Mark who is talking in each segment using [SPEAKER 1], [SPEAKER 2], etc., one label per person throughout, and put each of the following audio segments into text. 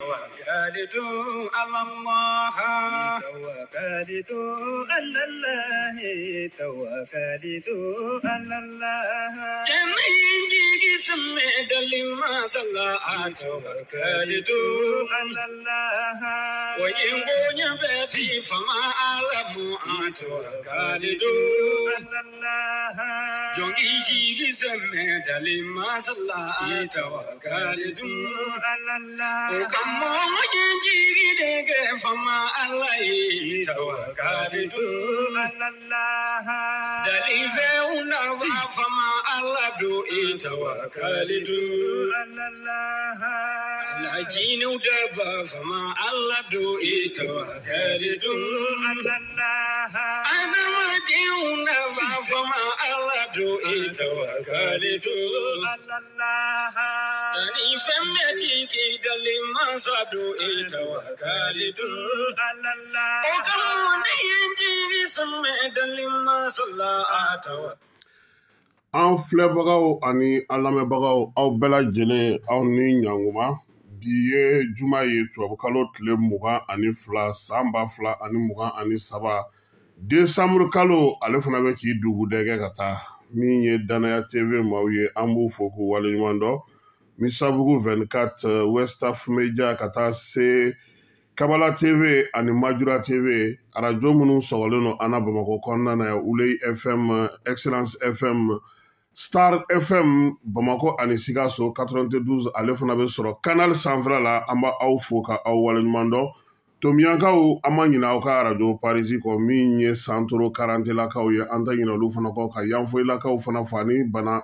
[SPEAKER 1] توكلت على الله توكلت على الله توكلت على الله جميل جيجي سميت لما صلى توكلت على الله وينبوني بابي فما أعلم توكلت على الله جونجي جيجي سميت لما صلى توكلت على الله وكما وجنجي ديك فما الله توكلت على الله دليفونا فما الله دو توكلت على الله لاجينو دبا فما الله دو توكلت على الله أنا مديونا فما الله دو توكلت على الله دليفم يجيكي دليما صدو توكلت على الله وكم يجيكي سمي دليما صلى توكلت an filɛbagaw ani an lamɛnbagaw aw bɛɛ lajɛlen aw ni ɲankuma bi ye juma ye tubabukalo tile 22 san 2023 desanburu kalo ale fana bɛ k'i dugudɛgɛ ka taa min ye danaya tv maaw ye an b'u fo k'u waleɲuman dɔn misabugu 24 west af media ka taa se kabala tv ani majura tv arajo minnu sɔgɔlen no an na bamakɔ kɔnɔna na ulei fm excellence fm Star FM Bamako ani Sikaso 92 ale fana bɛ sɔrɔ canal sanfɛla la an b'a aw fo ka aw waleɲuman dɔn Tomiyankaw an ma ɲinɛ aw ka arajo Parisi kɔ min ye Santoro Karantelakaw ye an tɛ ɲinɛ olu fana kɔ ka Yanfoyilakaw fana fo ani bana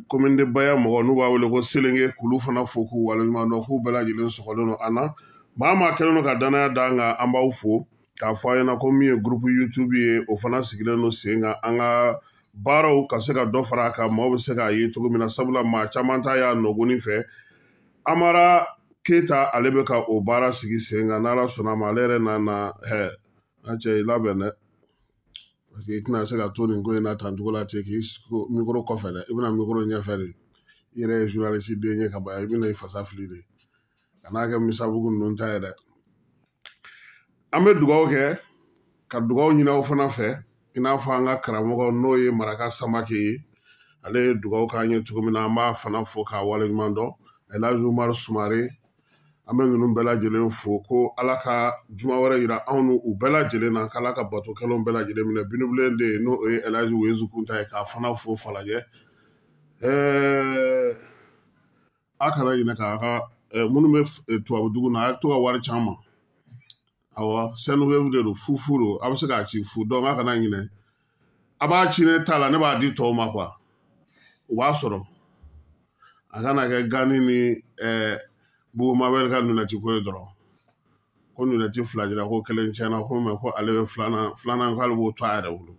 [SPEAKER 1] commune de Baya mɔgɔ n'u b'a wele ko Selenge k'olu fana fo k'u waleɲuman dɔn k'u bɛɛ lajɛlen sɔgɔlen don an na maa maa kɛlen don ka danaya d'an kan an b'aw fo k'a fɔ a ɲɛna ko min ye groupe YouTube ye o fana sigilen don sen kan an ka baaraw ka se ka dɔ fara a kan maaw bɛ se k'a ye cogo min na sabula maa caman ta y'a nɔgɔni fɛ Amara Keyita ale bɛ ka o baara sigi sen kan n'Ala sɔnna ma ale yɛrɛ nana a cɛ i labɛn dɛ parce que i tɛna se ka to nin ko in na tan cogo la ten k'i mikoro kɔfɛ dɛ i bɛna mikoro ɲɛfɛ de i yɛrɛ ye journaliste den ye ka ban i bɛna i fasa fili de ka n'a kɛ misabugu ninnu ta ye dɛ an bɛ dugawu kɛ ka dugawu ɲini aw fana fɛ i n'a fɔ an ka karamɔgɔ n'o ye Maraka Samake ye ale ye dugawu k'an ye cogo min na an b'a fana fo k'a waleɲuman dɔn Elhaji Umaru Sumare an bɛ ninnu bɛɛ lajɛlen fo ko Ala ka juma wɛrɛ yira anw n'u bɛɛ lajɛlen na k'Ala ka batokɛlaw bɛɛ lajɛlen minɛ binibulen de ye n'o ye Elhaji Wezu Kunta ye k'a fana fo Falajɛ a kana ɲinɛ k'a ka minnu bɛ tubabudugu na a to ka wari ci an ma awɔ Senwave de don fufu don a bɛ se k'a ci fu donc a kana ɲinɛ a b'a ci ne ta la ne b'a di tɔw ma quoi o b'a sɔrɔ a kana kɛ Gani ni Bugumabɛli ka lunɛti ko ye dɔrɔn ko lunɛti 2 dira ko 1 tiɲɛna ko mais ko ale bɛ filanan k'ale b'o to a yɛrɛ bolo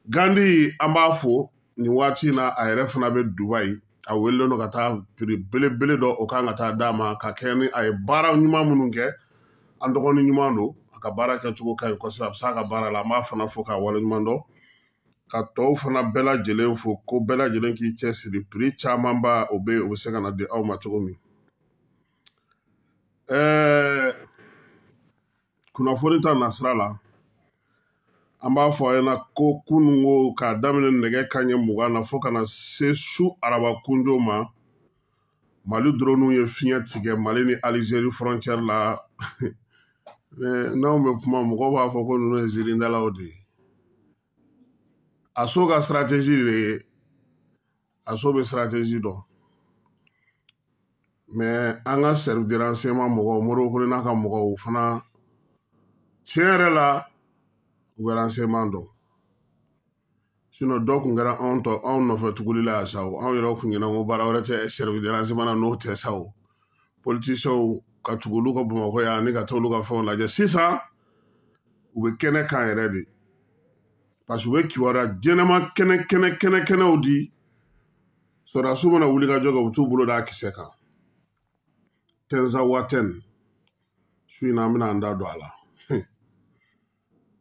[SPEAKER 1] Gandi an b'a fo nin waati in na a yɛrɛ fana bɛ Dubayi a welelen don ka taa prix belebele dɔ o kan ka taa d'a ma ka kɛ ni a ye baara ɲuman minnu kɛ an dɔgɔnin ɲuman don a ka baara kɛcogo ka ɲi kosɛbɛ a bɛ s'a ka baara la an b'a fana fo k'a waleɲuman dɔn ka tɔw fana bɛɛ lajɛlen fo ko bɛɛ lajɛlen k'i cɛ siri prix camanba o bɛ se ka na di aw ma cogo min kunnafoni ta nasira la an b'a fɔ a ɲɛna ko kunun ko k'a daminɛ nɛgɛ kanɲɛ 20 na fo ka na se su araba kunjo ma Mali drone ye fiɲɛ tigɛ Mali ni Algérie frontière la n'anw bɛ kuma mɔgɔw b'a fɔ ko ninnu ye zirindalaw de ye ASO ka stratégie de ye ASO bɛ stratégie dɔn mais an ka service de renseignement mɔgɔw Modibo n'a ka mɔgɔw fana tiɲɛ yɛrɛ la u bɛ renseignement dɔn sinon dɔw tun kɛra anw nɔfɛ tuguli la yan sa o anw yɛrɛ tun ɲɛna ko baara wɛrɛ tɛ service de renseignement na n'o tɛ sa o politiciens ka tugu olu ka Bamakɔ yan ani ka taa olu ka fɛnw lajɛ sisan u bɛ kɛnɛ kan yɛrɛ de parce que u bɛ kibaruya jɛnɛma kɛnɛw di sɔrɔdasiw mana wuli ka jɔ kɛ u bɛ t'u bolo d'a kisɛ kan Tenza Waten su in na an bɛna an da don a la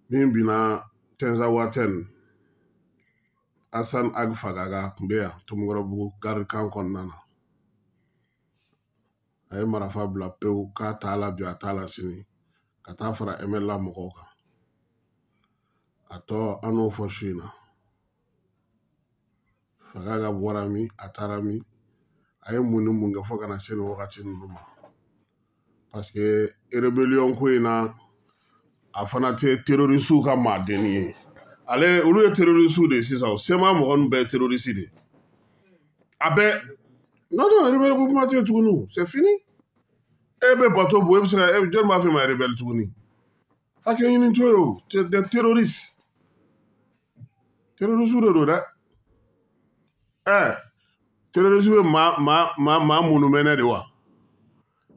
[SPEAKER 1] min binna Tenza Waten Hassan Ag Fagaga tun bɛ yan Tomikɔrɔbugu garikan kɔnɔna na
[SPEAKER 2] a ye marifa bila pewu k'a t'a la bi a t'a la sini ka taa fara MLA mɔgɔw kan a tɔ an n'o fɔ su in na Fagaga bɔra min a taara min a ye mun ni mun kɛ fɔ ka na se nin wagati ninnu ma parce que rébellion ko in na a fana tɛ terroriste ka maadenni ye ale olu ye terroriste de sisan sema mɔgɔ ninnu bɛɛ ye terroriste de a bɛɛ non rebelle ko kuma tɛ tuguni c'est fini e bɛ bateau bɔ e bɛ se ka jɔn b'a fɛ ma rebelle tuguni hakɛ ɲini to ye o des terroristes terroriste de don dɛ terroriste bɛ maa minnu mɛnɛ de wa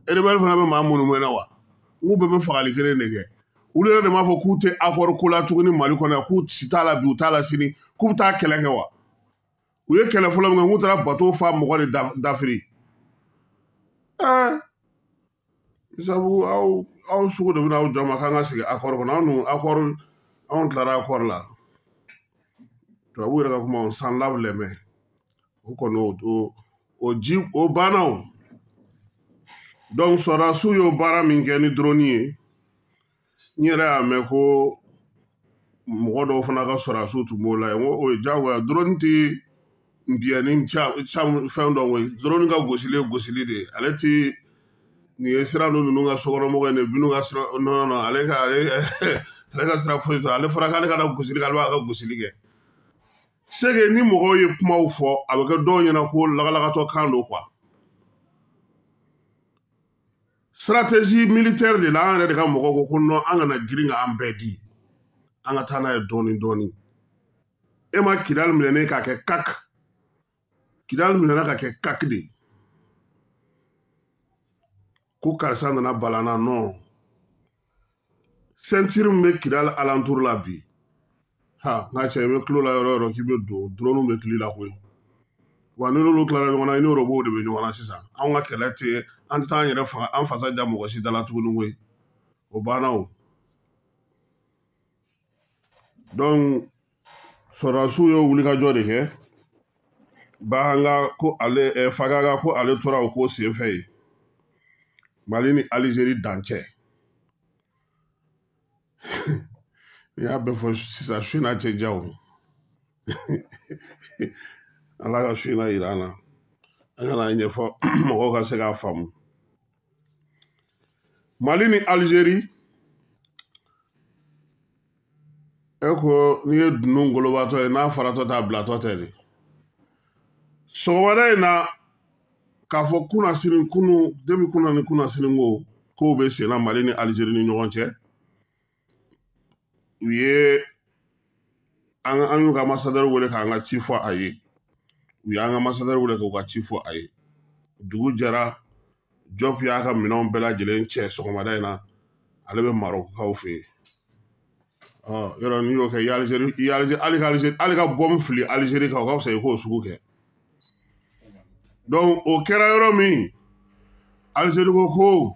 [SPEAKER 2] rebelle fana bɛ maa minnu mɛnɛ wa k'u bɛɛ bɛ fagali kelen de kɛ olu yɛrɛ de m'a fɔ k'u tɛ accord ko la tuguni Mali kɔnɔ yan k'u si t'a la bi u t'a la sini k'u bɛ taa kɛlɛ kɛ wa u ye kɛlɛ fɔlɔ min kɛ k'u taara bateau fa mɔgɔ de dafiri sabu aw sugu de bɛna aw jɔ ma k'an ka sigi accord kɔnɔ anw tilara accord la tubabu yɛrɛ ka kuma sans lave les mains o kɔni o banna o donc sɔrɔdasiw y'o baara min kɛ ni drone ye n yɛrɛ y'a mɛn ko mɔgɔ dɔw fana ka sɔrɔdasiw tun b'o la yen n ko o ye diyagoya drone tɛ nbiyɛnni fɛn dɔ ye drone ka gosili ye gosili de ye ale tɛ nin ye sira ninnu ka sokɔnɔmɔgɔ ye nin binnu ka sira non ale ka sira foyi tɛ ale fɔra k'ale kana gosili kɛ ale b'a ka gosili kɛ seke ni mɔgɔw ye kumaw fɔ a bɛ kɛ dɔw ɲɛna ko lagalagatɔ kan don quoi stratégie militaire de la an yɛrɛ de ka mɔgɔw ko non an kana girin ka an bɛɛ di an ka taa n'a ye dɔɔni dɔɔni e ma Kidali minɛ k'a kɛ kak Kidali minɛna ka kɛ kak de ko karisa nana balana non ceinture min bɛ Kidali alentour la bi ha n ka cɛ i bɛ tulo la yɔrɔ o yɔrɔ k'i bɛ don drone bɛ tili la koyi wa ni n'olu tilara ɲɔgɔn na i n'o de bɛ ɲɔgɔn na sisan anw ka kɛlɛ tɛ an tɛ taa an yɛrɛ faga an fasa ja mɔgɔ si da la tuguni koyi o banna o donc sɔrɔdasiw ye wulikajɔ de kɛ Bahanga ko ale Fagaga ko ale tora o ko senfɛ ye Mali ni Algérie dancɛ n'i y'a bɛɛ fɔ sisan su in na tɛ ja o Ala ka su in na yira an na an kana ɲɛfɔ mɔgɔw ka se k'a faamu Mali ni Algérie e ko n'i ye dunun ngolobatɔ ye n'a faratɔ t'a bilatɔ tɛ de sɔgɔmada in na k'a fɔ demi kunna ni kunna sini ko k'o bɛ senna Mali ni Algérie ni ɲɔgɔn cɛ u ye an y'u ka ambassadeur wele k'an ka ci fɔ a ye u y'an ka ambassadeur wele k'u ka ci fɔ a ye dugu jɛra Diop y'a ka minɛnw bɛɛ lajɛlen cɛ sɔgɔmada in na ale bɛ Marɔkukaw fɛ yen yɔrɔ n'i y'o kɛ hali ka bɔmu fili Algérie kan o ka fisa i k'o sugu kɛ donc o kɛra yɔrɔ min Algérie ko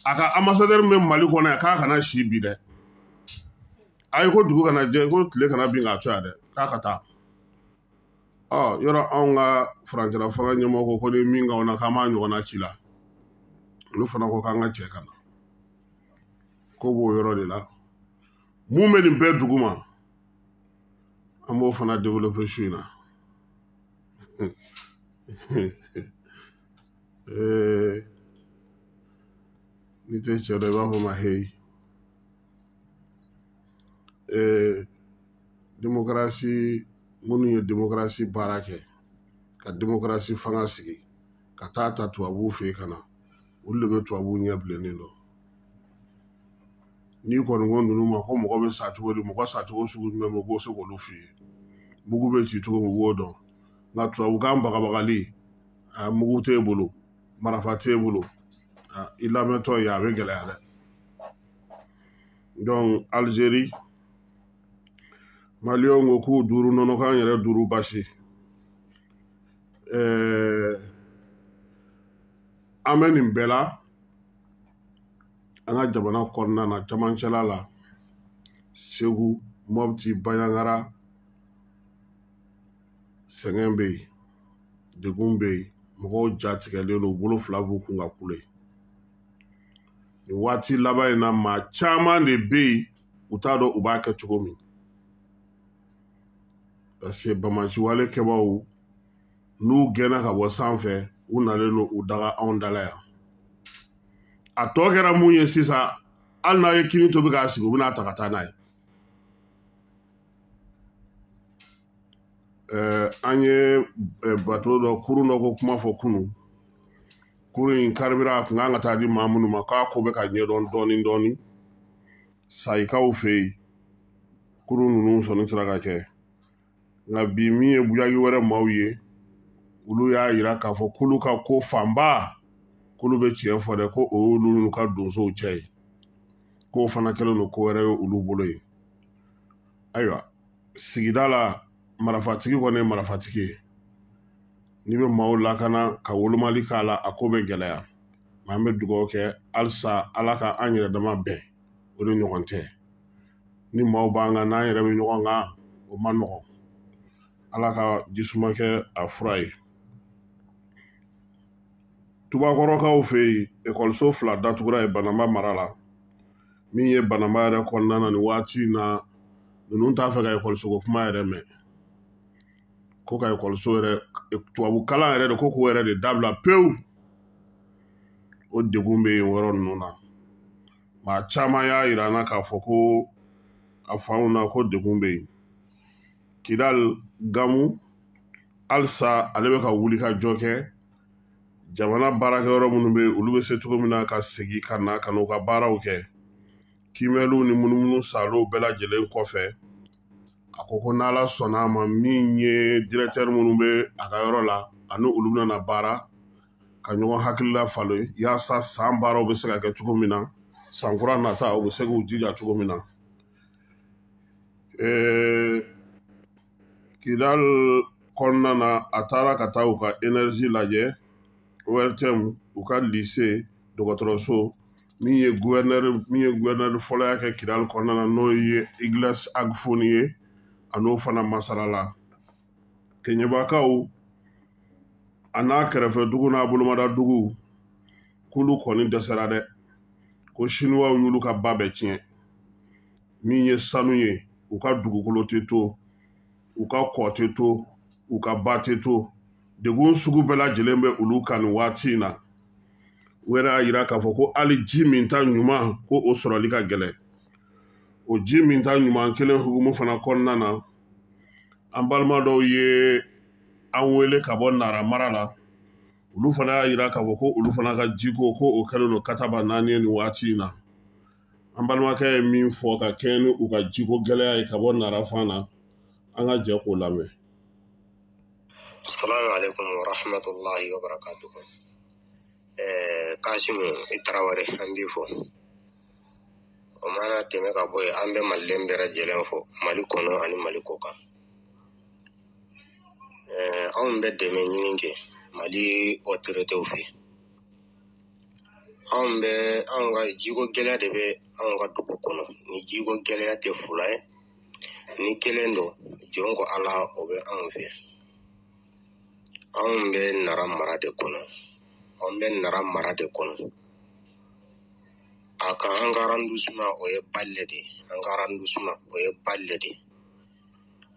[SPEAKER 2] a ka ambassadeur min bɛ Mali kɔnɔ yan k'a kana si bi dɛ ayi ko dugu kana jɛ ko tile kana bin k'a to yan dɛ k'a ka taa yɔrɔ anw ka furancɛla fanga ɲɛmɔgɔ ko ni min k'anw na k'an b'a ɲɔgɔnna ci la olu fana ko k'an ka cɛ ka na ko b'o yɔrɔ de la mun bɛ nin bɛɛ dugu ma an b'o fana développer su in na n'i tɛ cɛ dɔ i b'a fɔ ma heyi démocratie minnu ye démocratie baara kɛ ka démocratie fanga sigi ka taa ta tubabuw fɛ yen ka na olu de bɛ tubabuw ɲɛ bilennen dɔn n'i kɔni ko ninnu ma ko mɔgɔ bɛ sa cogo di mɔgɔ sacogo sugu jumɛn bɛ u b'o se k'olu f'i ye mugu bɛ ci cogo min u b'o dɔn nka tubabukan bagabagali mugu t'e bolo marifa t'e bolo i lamɛntɔ ye a bɛ gɛlɛya dɛ donc Algérie Maliyɛnw ko k'u duuru nɔnɔ k'an yɛrɛ duuru basi an bɛ nin bɛɛ la an ka jamana kɔnɔna na camancɛla la Segu Mɔpti Baɲangara sɛgɛn bɛ yen degun bɛ yen mɔgɔw jatigɛlen don u bolo fila b'u kun ka kule nin waati laban in na maa caman de bɛ yen u t'a dɔn u b'a kɛ cogo min parce que bamaciwale kɛbaaw n'u gɛnna ka bɔ sanfɛ u nalen don u daga anw dala yan a tɔ kɛra mun ye sisan hali n'a ye kini tobi k'a sigi u bɛna ta ka taa n'a ye an ye bato dɔ kurun dɔ ko kuma fɔ kunun kurun in karibira a kun kan ka taa di maa minnu ma k'a ko bɛ ka ɲɛdɔn dɔɔnin dɔɔnin sayikaw fɛ yen kurun ninnu sɔnni sera ka kɛ nka bi min ye buyaki wɛrɛ maaw ye olu y'a yira k'a fɔ k'olu ka ko fanba k'olu bɛ tiɲɛ fɔ dɛ ko o y'olu n'u ka donsow cɛ ye k'o fana kɛlen don ko wɛrɛ ye olu bolo ye ayiwa sigida la marifatigi kɔni ye marifatigi ye n'i bɛ maaw lakana ka wolomali k'a la a ko bɛ gɛlɛya nka an bɛ dugawu kɛ halisa ala ka an yɛrɛ dama bɛn o de ɲɔgɔn tɛ ni maaw b'an kan n'an yɛrɛ bɛ ɲɔgɔn kan o ma nɔgɔn ala ka jisuma kɛ a fura ye tubakɔrɔkaw fɛ yen ekɔliso 2 datugura ye banamba mara la min ye banamba yɛrɛ kɔnɔna na nin waati in na ninnu t'a fɛ ka ekɔlisoko kuma yɛrɛ mɛn ko ka ekɔliso yɛrɛ tubabu kalan yɛrɛ de ko k'o yɛrɛ de dabila pewu o degun bɛ yen yɔrɔ ninnu na maa caman y'a yira an na k'a fɔ ko a fanw na ko degun bɛ yen kidal gamu halisa ale bɛ ka wuli ka jɔ kɛ jamana baarakɛyɔrɔ minnu bɛ yen olu bɛ se cogo min na ka segin ka na ka n'u ka baaraw kɛ kimɛliw ni munumunu salow bɛɛ lajɛlen kɔfɛ a ko n'ala sɔnna a ma min ye directeur minnu bɛ a ka yɔrɔ la ani olu bɛna baara ka ɲɔgɔn hakilila falen yaasa san baaraw bɛ se ka kɛ cogo min na san kura nata u bɛ se k'u jija cogo min na kidal kɔnɔna na a taara ka taa u ka énergie lajɛ ORTM u ka lycée dɔgɔtɔrɔso min ye gouverneur fɔlɔ y'a kɛ kidal kɔnɔna na n'o ye Igles Agfoni ye a n'o fana masalala keɲebakaw a n'a kɛrɛfɛ dugu n'a bolomada dugu k'olu kɔni dɛsɛra dɛ ko siniwaw y'olu ka ba bɛɛ tiɲɛ min ye sanu ye u ka dugukolo tɛ to u ka kɔ tɛ to u ka ba tɛ to degun sugu bɛɛ lajɛlen bɛ olu kan nin waati in na u yɛrɛ y'a yira k'a fɔ ko hali ji min ta ɲuman ko o sɔrɔli ka gɛlɛn o ji min ta ɲuman kelen hukumu fana kɔnɔna na an balima dɔw ye an wele ka bɔ Nara mara la olu fana y'a yira k'a fɔ ko olu fana ka jiko ko o kɛlen don kataba 4 ye nin waati in na an balimakɛ ye min fɔ ka kɛɲɛ ni u ka jiko gɛlɛya ye ka bɔ Nara fan na an ka jɛ k'o lamɛn.
[SPEAKER 3] Assalamu alaikum wa rahmatullahi wa barakatuh. Kasimu Taraware an b'i fɔ o mana tɛmɛ ka bɔ yen an bɛ Malilɛn bɛɛ lajɛlen fɔ Mali kɔnɔ ani Mali kɔ kan anw bɛ dɛmɛ ɲini kɛ Mali autorités fɛ anw ka jiko gɛlɛya de bɛ anw ka dugu kɔnɔ ni jiko gɛlɛya tɛ fula ye ni kelen don jɔn ko Ala o bɛ anw fɛ anw bɛ Nara mara de kɔnɔ a ka an ka arrondissement o ye Balle de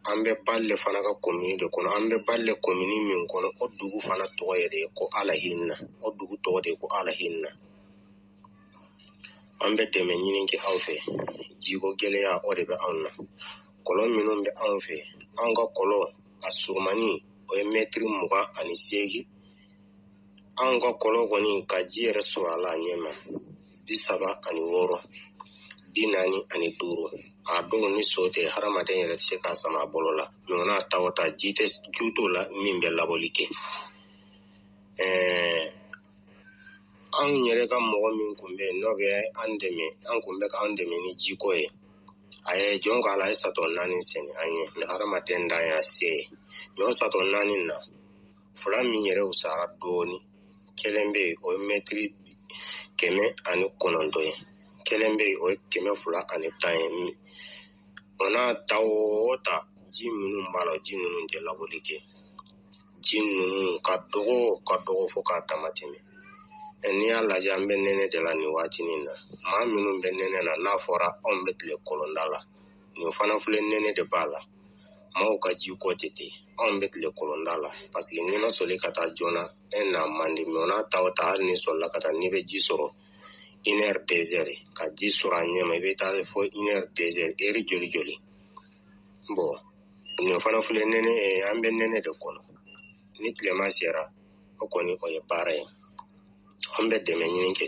[SPEAKER 3] an bɛ Balle fana ka commune de kɔnɔ an bɛ Balle commune min kɔnɔ o dugu fana tɔgɔ ye de ko Alahinna an bɛ dɛmɛ ɲini kɛ aw fɛ jiko gɛlɛya o de bɛ anw na kɔlɔn minnu bɛ anw fɛ anw ka kɔlɔn a surumani o ye mètre 28 anw ka kɔlɔn kɔni ka ji yɛrɛ sɔrɔ a la a ɲɛ ma 36 45 a dɔw ni so tɛ hadamaden yɛrɛ tɛ se k'a sama a bolo la ɲɔgɔnna ta o ta ju t'o la min bɛ labɔli kɛ anw yɛrɛ ka mɔgɔ min tun bɛ yen n'o bɛ an dɛmɛ an tun bɛ k'an dɛmɛ ni jiko ye a ye jɔn k'a la a ye satɔ 4 sɛnɛ an ye ni hadamaden dan y'a se ye ɲɔ satɔ 4 na fila min yɛrɛ usara dɔɔni kelen bɛ yen o ye mètre 109 ye kelen bɛ yen o ye 210 ye o n'a ta o ta ji minnu b'a la ji ninnu tɛ labɔli kɛ ji ninnu ka dɔgɔ fo k'a dama tɛmɛ ni y'a lajɛ an bɛ nɛnɛ de la nin waatinin na maa minnu bɛ nɛnɛ na n'a fɔra anw bɛ tile kolonda la nin fana filɛ nɛnɛ de b'a la maaw ka ji ko tɛ ten anw bɛ tile kolonda la parce que n'i ma sɔli ka taa joona na man di mais o n'a ta o ta hali ni sɔlila ka taa n'i bɛ ji sɔrɔ 1 heure 2 heures ka ji sɔrɔ a ɲɛma i bɛ taa fɔ 1 heure 2 heures heure joli joli bon nin fana filɛ nɛnɛ an bɛ nɛnɛ de kɔnɔ ni tilema sera o kɔni o ye baara ye an bɛ dɛmɛ ɲini kɛ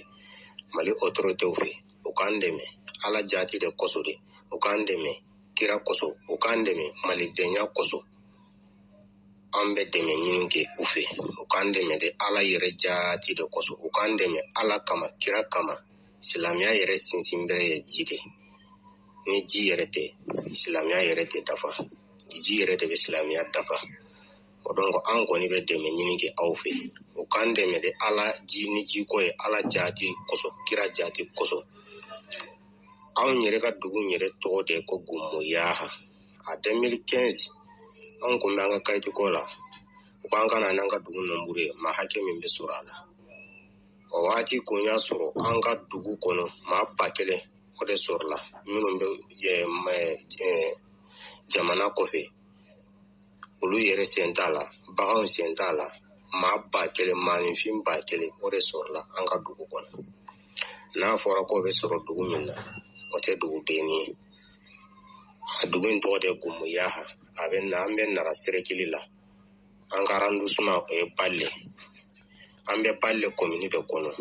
[SPEAKER 3] Mali autoritéw fɛ u k'an dɛmɛ ala jaati de kosɔn de u k'an dɛmɛ kira kosɔn u k'an dɛmɛ malidɛnya kosɔn an bɛ dɛmɛ ɲini kɛ u fɛ u k'an dɛmɛ de ala yɛrɛ jaati de kosɔn u k'an dɛmɛ ala kama kira kama silamɛya yɛrɛ sinsin bɛrɛ ye ji de ni ji yɛrɛ tɛ silamɛya yɛrɛ tɛ dafa ji yɛrɛ de bɛ silamɛya dafa o donc an kɔni bɛ dɛmɛ ɲini kɛ aw fɛ u k'an dɛmɛ de ala ji ni ji ko ye ala jaati kosɔn kira jaati kosɔn anw yɛrɛ ka dugu yɛrɛ tɔgɔ de ko Gumuyaha a 2015 anw kun bɛ an ka kayiti ko la u k'an kana n'an ka dugu nɔnburu ye maa hakɛ min bɛ sɔrɔ a la o waati kun y'a sɔrɔ an ka dugu kɔnɔ maa 1000 o de sɔrɔla minnu bɛ jamana kɔfɛ olu yɛrɛ sen t'a la baganw sen t'a la maa 1000 maaninfin 1000 o de sɔrɔla an ka dugu kɔnɔ n'a fɔra k'o bɛ sɔrɔ dugu min na o tɛ dugu denni ye a dugu in tɔgɔ de Gumuyaha a bɛ na an bɛ nara serekili la an ka arrondissement o ye Balle an bɛ Balle commune de kɔnɔ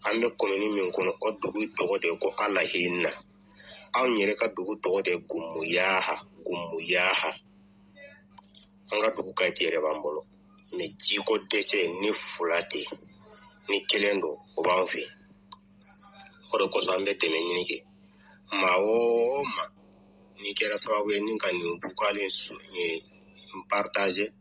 [SPEAKER 3] an bɛ commune min kɔnɔ o dugu tɔgɔ de ko Alahinna anw yɛrɛ ka dugu tɔgɔ de Gumuyaha an ka dugu kayiti yɛrɛ b'an bolo mais jiko dɛsɛ ni fula tɛ ni kelen don o b'an fɛ o de kosɔn an bɛ dɛmɛ ɲini kɛ maa o maa ni kɛra sababu ye ni ka nin bukalen partage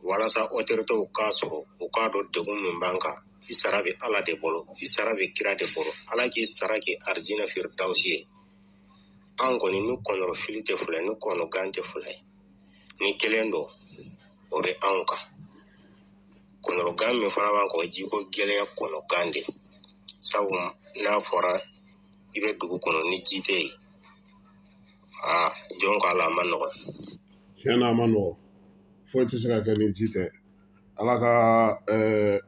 [SPEAKER 3] walasa autoritéw k'a sɔrɔ u k'a dɔn degun min b'an kan i sara bɛ ala de bolo i sara bɛ kira de bolo ala k'i sara kɛ arijinɛ firidausi ye an kɔni ni kɔnɔrɔ fili tɛ fila ye ni kɔnɔ gan tɛ fila ye ni kelen don o bɛ anw kan kɔnɔrɔ gan min fana b'an kan ji ko gɛlɛya kɔnɔ gan de sabu n'a fɔra i bɛ dugu kɔnɔ ni ji tɛ yen jɔn ko ala ma nɔgɔn
[SPEAKER 2] tiɲɛna a ma nɔgɔn foyi tɛ se ka kɛ ni ji tɛ ala ka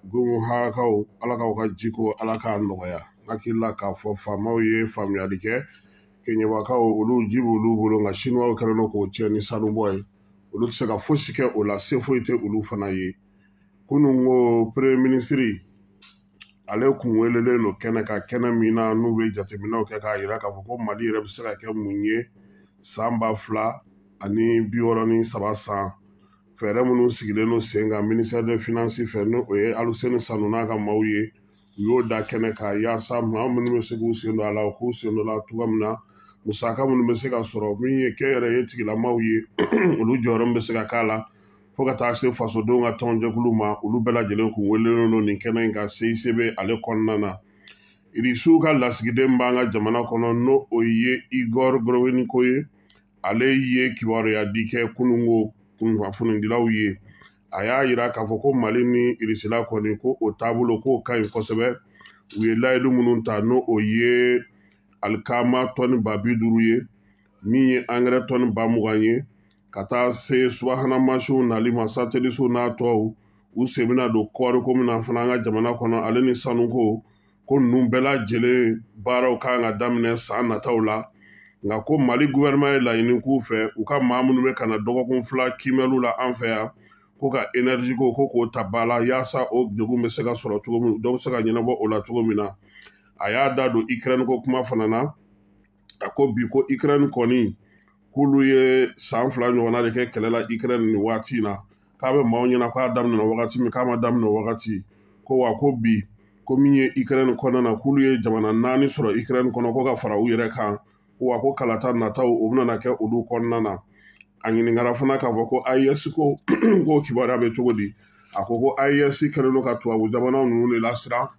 [SPEAKER 2] Gumuhakaw ala k'aw ka jiko ala k'a nɔgɔya hakilila k'a fɔ faamaw ye faamuyali kɛ keɲɛbakaw olu ji b'olu bolo nka siniwaw kɛlen don k'o tiɲɛ ni sanubɔ ye olu tɛ se ka fosi kɛ o la se foyi tɛ olu fana ye kunun ko premier ministre ale kun welelen don kɛnɛ ka kɛnɛ min na n'u bɛ jateminɛw kɛ k'a jira k'a fɔ ko Mali yɛrɛ bɛ se ka kɛ mun ye san 2063 san fɛɛrɛ minnu sigilen don sen kan ministère des finances fɛ n'o ye Aluseni Sanu n'a ka maaw ye u y'o da kɛnɛ kan yaasa maa minnu bɛ se k'u sen don a la u k'u sen don a la cogoya min na musaka minnu bɛ se ka sɔrɔ min ye kɛnyɛrɛye tigilamaw ye olu jɔyɔrɔ min bɛ se ka k'a la fo ka taa se fasodenw ka tɔnjɛkulu ma olu bɛɛ lajɛlen kun welelen don nin kɛnɛ in kan CICB ale kɔnɔna na irisiw ka lasigiden b'an ka jamana kɔnɔ n'o o ye Igor Gorowinko ye ale ye kibaruya di kɛ kununko kunnafonidilaw ye a y'a yira k'a fɔ ko Mali ni irisila kɔni ko o taabolo k'o ka ɲi kosɛbɛ u ye layidu minnu ta n'o o ye alikama tɔni 50 ye min ye angɛrɛ tɔni 20 ye ka taa se subahana mansiw nali ma satelisiw n'a tɔw u sen bɛna don kɔɔriko min na fana an ka jamana kɔnɔ ale ni sanuko ko ninnu bɛɛ lajɛlen baaraw kan ka daminɛ san nataw la nka ko Mali gouvernement ye laɲini k'u fɛ u ka maa minnu bɛ ka na dɔgɔkun 2 kiimɛliw la an fɛ yan ko ka énergie ko k'o ta ba la yaasa o degun bɛ se ka sɔrɔ cogo min dɔ bɛ se ka ɲɛnabɔ o la cogo min na a y'a da don Ukraine ko kuma fana na a ko bi ko Ukraine kɔni k'olu ye san 2 ɲɔgɔnna de kɛ kɛlɛ la Ukraine nin waati in na k'a bɛ maaw ɲɛna k'a daminɛna wagati min k'a ma daminɛ wagati ko wa ko bi ko min ye Ukraine kɔnɔna na k'olu ye jamana 4 sɔrɔ Ukraine kɔnɔ ko ka fara u yɛrɛ kan wa ko kalata nataw o bɛna kɛ olu kɔnɔna na a ɲininkara fana k'a fɔ ko AES ko k'o kibaruya bɛ cogo di a ko AES kɛlen don ka tubabu jamana ninnu de lasiran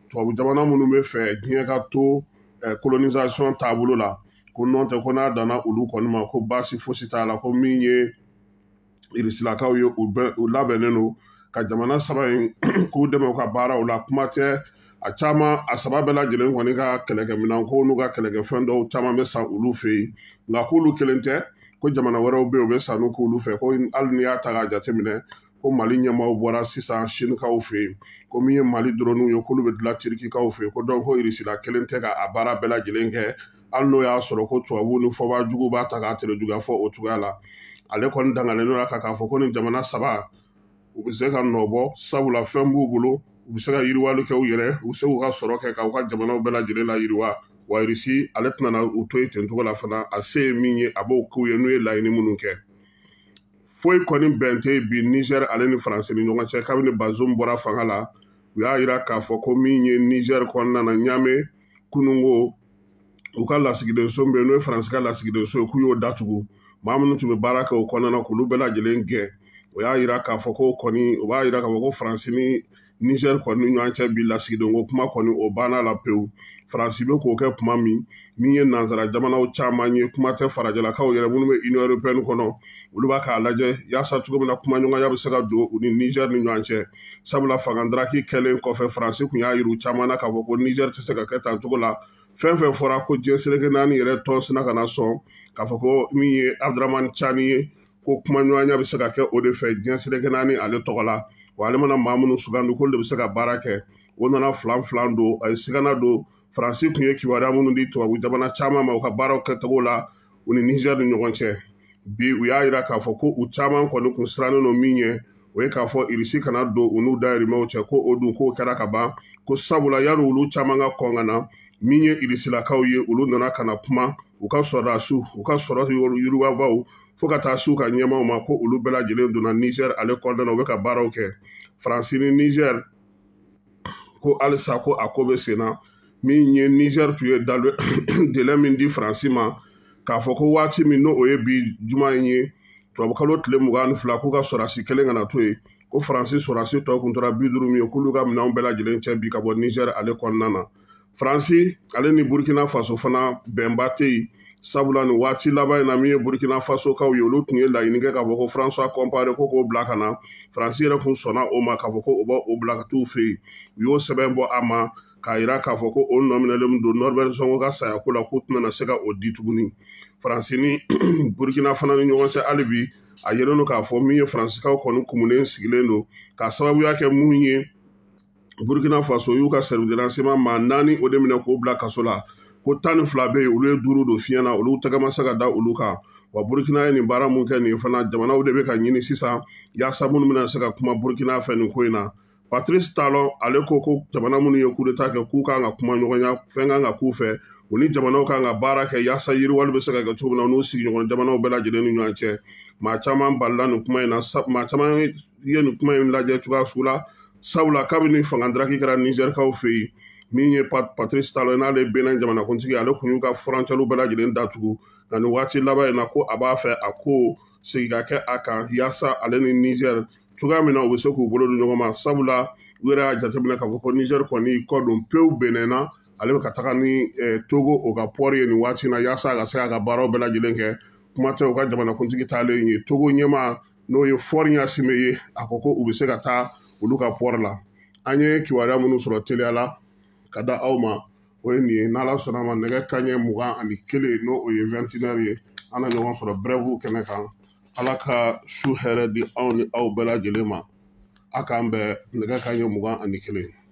[SPEAKER 2] tubabu jamana minnu bɛ fɛ diɲɛ ka to colonisation taabolo la ko nɔn tɛ ko n'a danna olu kɔni ma ko baasi fosi t'a la ko min ye irisilakaw ye u labɛnnen don ka jamana 3 in k'u dɛmɛ u ka baaraw la kuma tɛ a caman a saba bɛɛ lajɛlen kɔni ka kɛlɛkɛminɛn ko n'u ka kɛlɛkɛfɛn dɔw caman bɛ san olu fɛ yen nka k'olu kelen tɛ ko jamana wɛrɛw bɛ yen u bɛ sanu k'olu fɛ ko hali n'i y'a ta k'a jateminɛ ko mali ɲɛmaaw bɔra sisan sinikaw fɛ yen ko min ye mali dɔrɔnw ye k'olu bɛ dilan tirikikaw fɛ yen ko donc ko irisila kelen tɛ k'a baara bɛɛ lajɛlen kɛ hali n'o y'a sɔrɔ ko tubabuw ni fɔbajuguw b'a ta k'a terejuguya fɔ o cogoya la ale kɔni dangalen n'o la k'a fɔ ko nin jamana saba u bɛ se ka nɔ bɔ sabula fɛn b'u bolo u bɛ se ka yiriwali kɛ u yɛrɛ u bɛ se k'u ka sɔrɔ kɛ k'u ka jamanaw bɛɛ lajɛlen la yiriwa wa irisi ale tɛna u to yen ten cogo la fana a se ye min ye a b'o k'u ye n'u ye laɲini minnu kɛ foyi kɔni bɛn tɛ bi Niger ale ni Faransi ni ɲɔgɔn cɛ kabini Bazoum bɔra fanga la u y'a jira k'a fɔ ko min ye Niger kɔnɔna na Niamey kunungo u ka lasigidenso bɛ yen n'o ye Faransi ka lasigidenso ye k'u y'o datugu maa minnu tun bɛ baara kɛ o kɔnɔna na k'olu bɛɛ lajɛlen gɛn o y'a jira k'a fɔ ko kɔni o b'a jira k'a fɔ ko Faransi ni Niger kɔni ni ɲɔgɔn cɛ bi lasigidenko kuma kɔni o banna la pewu Faransi bɛ k'o kɛ tuma min ye nanzara jamanaw caman ye kuma tɛ farajalakaw yɛrɛ minnu bɛ Union européenne kɔnɔ olu b'a k'a lajɛ yaasa cogo min na kuma ɲɔgɔnya bɛ se ka don u ni Niger ni ɲɔgɔn cɛ sabula fangadaraki kɛlen kɔfɛ Faransi tun y'a yiru caman na k'a fɔ ko Niger tɛ se ka kɛ tan cogo la fɛn fɛn fɔra ko diɲɛ seleke naani yɛrɛ tɔn sina ka na sɔn k'a fɔ ko min ye Abdramane Tchani ye ko kuma ɲɔgɔnya bɛ se ka kɛ o de fɛ diɲɛ seleke naani ale tɔgɔ la wa ale mana maa minnu sugandi k'olu de bɛ se ka baara kɛ o nana filan don a ye sigana don Faransi tun ye kibaruya minnu di tubabu jamana caman ma u ka baaraw kɛcogo la u ni Niger ni ɲɔgɔn cɛ bi u y'a jira k'a fɔ ko u caman kɔni kun sirannen don min ye o ye k'a fɔ irisi kana don u n'u dayirimɛw cɛ ko o dun k'o kɛra ka ban ko sabula yanni olu caman ka kɔn ka na min ye irisilakaw ye olu nana ka na kuma u ka sɔrɔdasiw u ka sɔrɔ yiriwabaw fo ka taa se u ka ɲɛmaw ma ko olu bɛɛ lajɛlen donna Niger ale kɔnɔna na u bɛ ka baaraw kɛ Faransi ni Niger ko halisa ko a ko bɛ sen na min ye Niger tun ye délai min di Faransi ma k'a fɔ ko waati min n'o ye bi juma in ye tubabukalo tile 22 k'u ka sɔrɔdasi kelen kana to yen ko Faransi sɔrɔdasi tɔw kun tora 50 min ye k'olu ka minɛnw bɛɛ lajɛlen cɛ bi ka bɔ Niger ale kɔnɔna na Faransi ale ni Burkina Faso fana bɛnba tɛ yen sabula nin waati laban in na min ye Burkina Faso kaw ye olu tun ye laɲini kɛ k'a fɔ ko François Compaoré ko k'o bila ka na Faransi yɛrɛ kun sɔnna o ma k'a fɔ ko o b'o bila ka t'u fɛ yen u y'o sɛbɛn bɔ a ma k'a jira k'a fɔ ko o nɔminɛlen don Norbert Zongo ka sayako la k'u tɛna se ka o di tuguni Faransi ni Burkina fana ni ɲɔgɔn cɛ hali bi a yɛlɛn don k'a fɔ min ye Faransikaw kɔni kumunen sigilen don k'a sababuya kɛ mun ye Burkina Faso y'u ka service de renseignement maa 4 o de minɛ k'o bila kaso la ko 12 bɛ yen olu ye 5 don fiɲɛ na olu tɛgɛ ma se ka da olu kan wa Burkina ye nin baara mun kɛ nin fana jamanaw de bɛ ka ɲini sisan yaasa minnu bɛna se ka kuma Burkina fɛ nin ko in na Patrice Talon ale ko jamana minnu ye coup d'état kɛ k'u kan ka kuma ɲɔgɔnya fɛn kan ka k'u fɛ u ni jamanaw kan ka baara kɛ yaasa yiriwali bɛ se ka kɛ cogo min na n'u sigiɲɔgɔn jamanaw bɛɛ lajɛlen ni ɲɔgɔn cɛ maa caman balila nin kuma in na maa caman ye nin kuma in lajɛ cogoya sugu la sabula kabini fangadaraki kɛra Nigerkaw fɛ yen min ye Patrice Talon n'ale benna jamanakuntigi ale kun y'u ka furancɛliw bɛɛ lajɛlen datugu nka nin waati laban in na ko a b'a fɛ a ko segin ka kɛ a kan yaasa ale ni Niger cogoya min na u bɛ se k'u bolo di ɲɔgɔn ma sabula u yɛrɛ y'a jateminɛ k'a fɔ ko Niger kɔni kɔ don pewu Benin na ale bɛ ka taga ni Togo o ka pɔri ye nin waati in na yaasa a ka se k'a ka baaraw bɛɛ lajɛlen kɛ kuma tɛ u ka jamanakuntigi taalen ye Togo ɲɛmaa n'o ye Faure Gnassingbé ye a ko u bɛ se ka taa olu ka pɔri la an ye kibaruya minnu sɔrɔ teliya la ka da aw ma o ye nin ye n'Ala sɔnna ma nɛgɛ kanɲɛ 21 n'o o ye 21h ye an na ɲɔgɔn sɔrɔ brève kɛnɛ kan Ala ka su hɛrɛ di anw ni aw bɛɛ lajɛlen ma a k'an bɛn nɛgɛ kanɲɛ 21